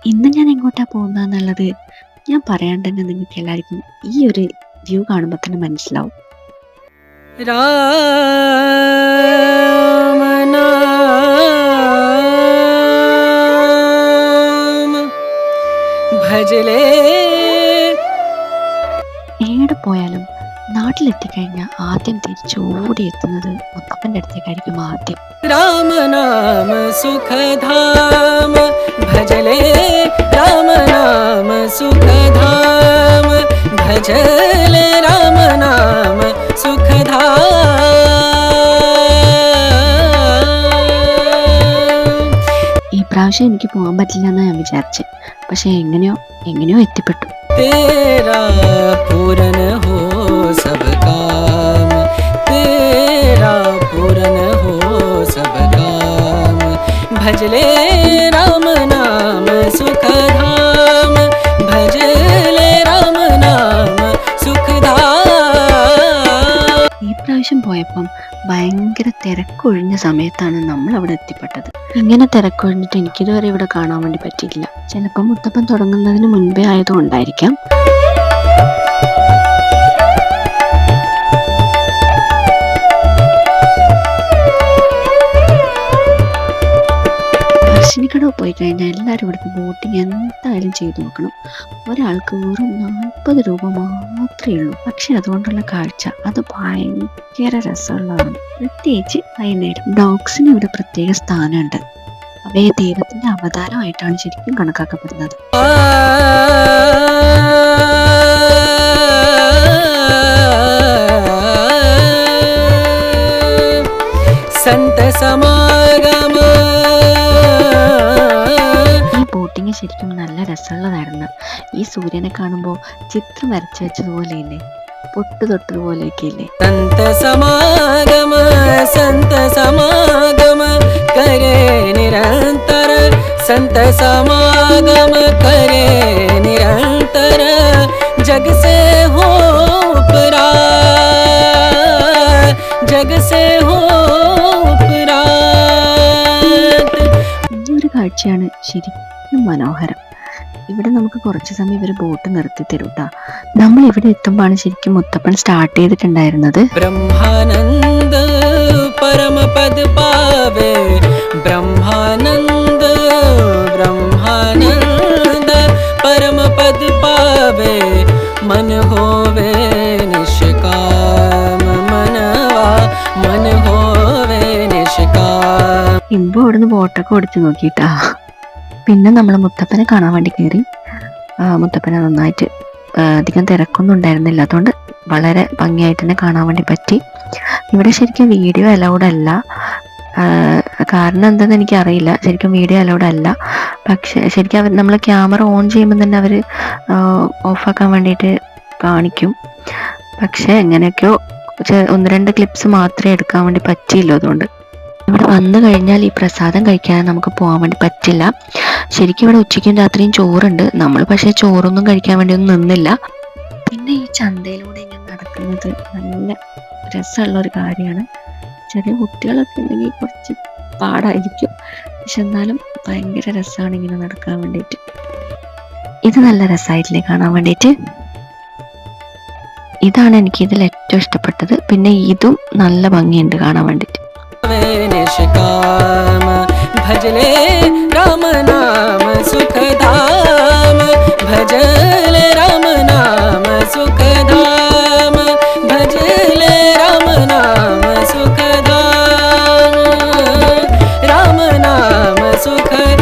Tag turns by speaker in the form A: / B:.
A: ഇന്ന് ഞാൻ എങ്ങോട്ടാ പോകുന്നതെന്നുള്ളത് ഞാൻ പറയാണ്ട് തന്നെ നിങ്ങൾക്ക് എല്ലാവർക്കും ഈ ഒരു വ്യൂ കാണുമ്പോൾ തന്നെ മനസ്സിലാവും.
B: രാമ നാമ ഭജലേ.
A: എവിടെ പോയാലും നാട്ടിലെത്തിക്കഴിഞ്ഞാൽ ആദ്യം തിരിച്ച് ഓടിയെത്തുന്നത് മുത്തപ്പൻ്റെ അടുത്തേക്കായിരിക്കും ആദ്യം.
B: രാമനാമ സുഖധാമ ഭജലേ, രാമനാമ സുഖധാമ ഭജലേ, രാമനാമ സുഖധാമ.
A: ഈ പ്രാവശ്യം എനിക്ക് പോകാൻ പറ്റില്ല എന്ന് ഞാൻ വിചാരിച്ചത്, പക്ഷെ എങ്ങനെയോ എത്തിപ്പെട്ടു.
B: तेरा पूरन हो सब काम, तेरा पूरन हो सब काम, भजले राम नाम सुखधाम, भजले राम नाम सुखधाम.
A: ഈ പ്രാവശ്യം പോയപ്പം ഭയങ്കര തിരക്കൊഴിഞ്ഞ സമയത്താണ് നമ്മൾ അവിടെ എത്തിപ്പെട്ടത്. ഇങ്ങനെ തിരക്കൊഴിഞ്ഞിട്ട് എനിക്കിതുവരെ ഇവിടെ കാണാൻ വേണ്ടി പറ്റിയില്ല. ചിലപ്പോൾ മുത്തപ്പൻ തുടങ്ങുന്നതിന് മുൻപേ ആയതുകൊണ്ടായിരിക്കാം. പറശ്ശിനിക്കടവ് പോയി കഴിഞ്ഞാൽ എല്ലാവരും ഇവിടുത്തെ ബോട്ടിങ് എന്തായാലും ചെയ്തു നോക്കണം. ഒരാൾക്ക് വെറും 40 രൂപ മാത്രമേ ഉള്ളൂ. പക്ഷെ അതുകൊണ്ടുള്ള കാഴ്ച അത് ഭയങ്കര രസമുള്ളതാണ്. പ്രത്യേകിച്ച് വൈകുന്നേരം. ഡോഗ്സിന് ഇവിടെ പ്രത്യേക സ്ഥാനമുണ്ട്. അവയെ ദൈവത്തിന്റെ അവതാരമായിട്ടാണ് ശരിക്കും കണക്കാക്കപ്പെടുന്നത്.
B: संत समागम.
A: ഈ ബോട്ടിങ് ശരിക്കും നല്ല രസമുള്ളതായിരുന്നു. ഈ സൂര്യനെ കാണുമ്പോൾ ചിത്രം വരച്ചു വെച്ചതുപോലെയില്ലേ, പൊട്ടു തൊട്ടതുപോലെയൊക്കെ ഇല്ലേ.
B: संत समागम, संत समागम करे निरंतर, संत समागम करे निरंतर, जग से हो उपरात, जग से हो उपरात.
A: ഈ ഒരു കാഴ്ചയാണ് ശരിക്കും മനോഹരം. ഇവിടെ നമുക്ക് കുറച്ച് സമയം ഇവർ ബോട്ട് നിർത്തി തരൂട്ടാ. നമ്മൾ ഇവിടെ എത്തുമ്പോഴാണ് ശരിക്കും മുത്തപ്പൻ സ്റ്റാർട്ട് ചെയ്തിട്ടുണ്ടായിരുന്നത്.
B: ब्रह्मानंद परम पद पावे, ब्रह्मानंद ब्रह्मानंद परम पद पावे, मन होवे निष्काम, मनवा मन होवे निष्काम.
A: ഇമ്പോ ഇവിടുന്ന് ബോട്ടൊക്കെ ഓടിച്ചു നോക്കിയിട്ടാ. പിന്നെ നമ്മൾ മുത്തപ്പനെ കാണാൻ വേണ്ടി കയറി. മുത്തപ്പനെ നന്നായിട്ട് അധികം തിരക്കൊന്നും ഉണ്ടായിരുന്നില്ല, അതുകൊണ്ട് വളരെ ഭംഗിയായിട്ട് തന്നെ കാണാൻ വേണ്ടി പറ്റി. ഇവിടെ ശരിക്കും വീഡിയോ അലൗഡ് അല്ല. കാരണം എന്താണെന്ന് എനിക്കറിയില്ല. ശരിക്കും വീഡിയോ അലൗഡ് അല്ല. പക്ഷെ ശരിക്കും നമ്മൾ ക്യാമറ ഓൺ ചെയ്യുമ്പോൾ തന്നെ അവർ ഓഫാക്കാൻ വേണ്ടിയിട്ട് കാണിക്കും. പക്ഷെ എങ്ങനെയൊക്കെയോ 1-2 ക്ലിപ്സ് മാത്രമേ എടുക്കാൻ വേണ്ടി പറ്റിയില്ല. അതുകൊണ്ട് ഇവിടെ വന്നു കഴിഞ്ഞാൽ ഈ പ്രസാദം കഴിക്കാൻ നമുക്ക് പോകാൻ വേണ്ടി പറ്റില്ല. ശരിക്കും ഇവിടെ ഉച്ചയ്ക്കും രാത്രിയും ചോറുണ്ട്. നമ്മൾ പക്ഷേ ചോറൊന്നും കഴിക്കാൻ വേണ്ടി ഒന്നും നിന്നില്ല. പിന്നെ ഈ ചന്തയിലൂടെ ഇങ്ങനെ നടക്കുന്നത് നല്ല രസമുള്ള ഒരു കാര്യമാണ്. ചെറിയ കുട്ടികളൊക്കെ ഉണ്ടെങ്കിൽ കുറച്ച് പാടായിരിക്കും, പക്ഷെ എന്നാലും ഭയങ്കര രസമാണ് ഇങ്ങനെ നടക്കാൻ വേണ്ടിയിട്ട്. ഇത് നല്ല രസമായിട്ടില്ലേ കാണാൻ വേണ്ടിയിട്ട്. ഇതാണ് എനിക്ക് ഇതിൽ ഏറ്റവും ഇഷ്ടപ്പെട്ടത്. പിന്നെ ഇതും നല്ല ഭംഗിയുണ്ട് കാണാൻ വേണ്ടിയിട്ട്.
B: निष्काम, भजले राम नाम सुखधाम, भजले राम नाम सुखधाम, भजले राम नाम सुखधाम, राम नाम सुखधाम.